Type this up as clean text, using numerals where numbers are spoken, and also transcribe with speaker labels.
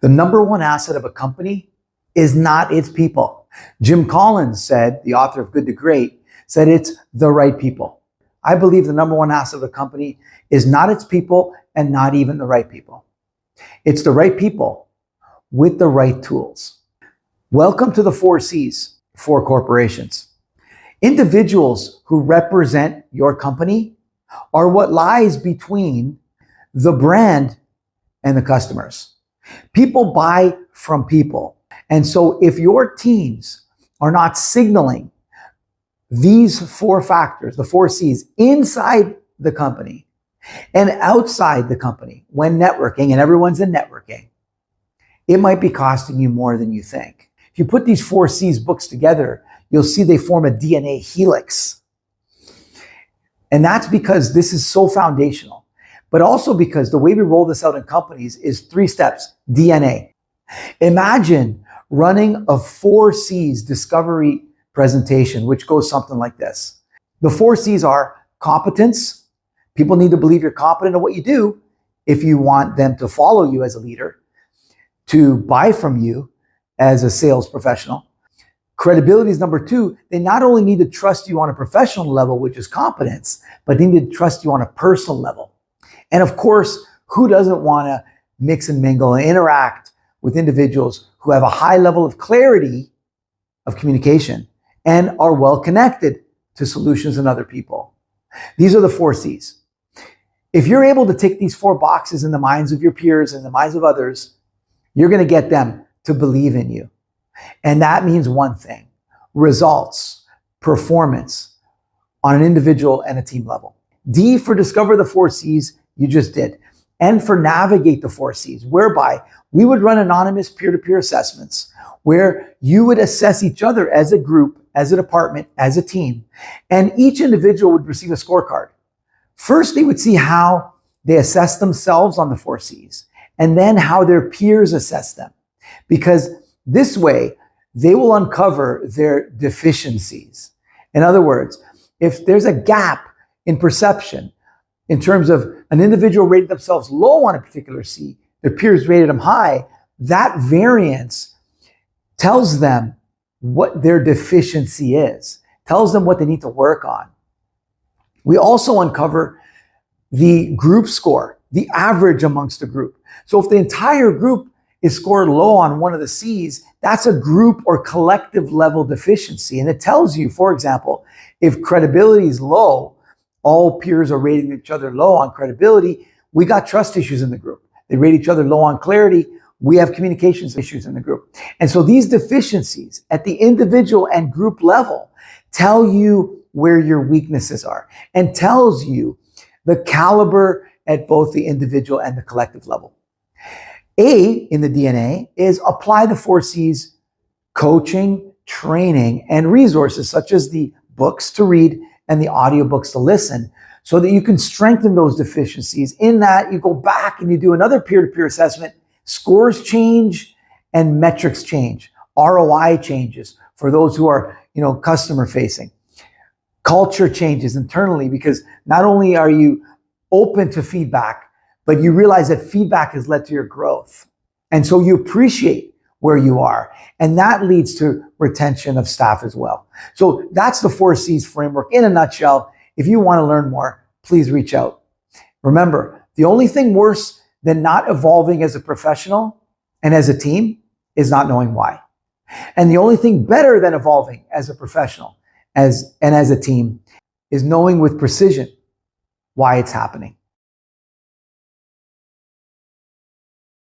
Speaker 1: The number one asset of a company is not its people. Jim Collins said, the author of Good to Great, said it's the right people. I believe the number one asset of a company is not its people and not even the right people. It's the right people with the right tools. Welcome to the 4 C's for corporations. Individuals who represent your company are what lies between the brand and the customers. People buy from people. And so if your teams are not signaling these 4 factors, the 4 C's, inside the company and outside the company when networking, and everyone's in networking, it might be costing you more than you think. If you put these 4 C's books together, you'll see they form a DNA helix. And that's because this is so foundational, but also because the way we roll this out in companies is 3 steps, DNA. Imagine running a 4 C's discovery presentation, which goes something like this. The 4 C's are competence. People need to believe you're competent at what you do if you want them to follow you as a leader, to buy from you as a sales professional. Credibility is number 2. They not only need to trust you on a professional level, which is competence, but they need to trust you on a personal level. And of course, who doesn't want to mix and mingle and interact with individuals who have a high level of clarity of communication and are well connected to solutions and other people? These are the 4 C's. If you're able to tick these 4 boxes in the minds of your peers and the minds of others, you're going to get them to believe in you. And that means one thing: results, performance on an individual and a team level. D for discover the 4 C's, you just did. And for navigate the 4 C's, whereby we would run anonymous peer-to-peer assessments where you would assess each other as a group, as a department, as a team, and each individual would receive a scorecard. First, they would see how they assess themselves on the 4 C's, and then how their peers assess them. Because this way, they will uncover their deficiencies. In other words, if there's a gap in perception in terms of an individual rated themselves low on a particular C, their peers rated them high, that variance tells them what their deficiency is, tells them what they need to work on. We also uncover the group score, the average amongst the group. So if the entire group is scored low on one of the C's, that's a group or collective level deficiency. And it tells you, for example, if credibility is low, all peers are rating each other low on credibility, we got trust issues in the group. They rate each other low on clarity, we have communications issues in the group. And so these deficiencies at the individual and group level tell you where your weaknesses are and tells you the caliber at both the individual and the collective level. A in the DNA is apply the 4 C's: coaching, training, and resources such as the books to read and the audiobooks to listen, so that you can strengthen those deficiencies. In that, you go back and you do another peer-to-peer assessment. Scores change and metrics change. ROI changes for those who are, customer facing. Culture changes internally because not only are you open to feedback, but you realize that feedback has led to your growth. And so you appreciate where you are. And that leads to retention of staff as well. So that's the 4 C's framework in a nutshell. If you want to learn more, please reach out. Remember, the only thing worse than not evolving as a professional and as a team is not knowing why. And the only thing better than evolving as a professional and as a team is knowing with precision why it's happening.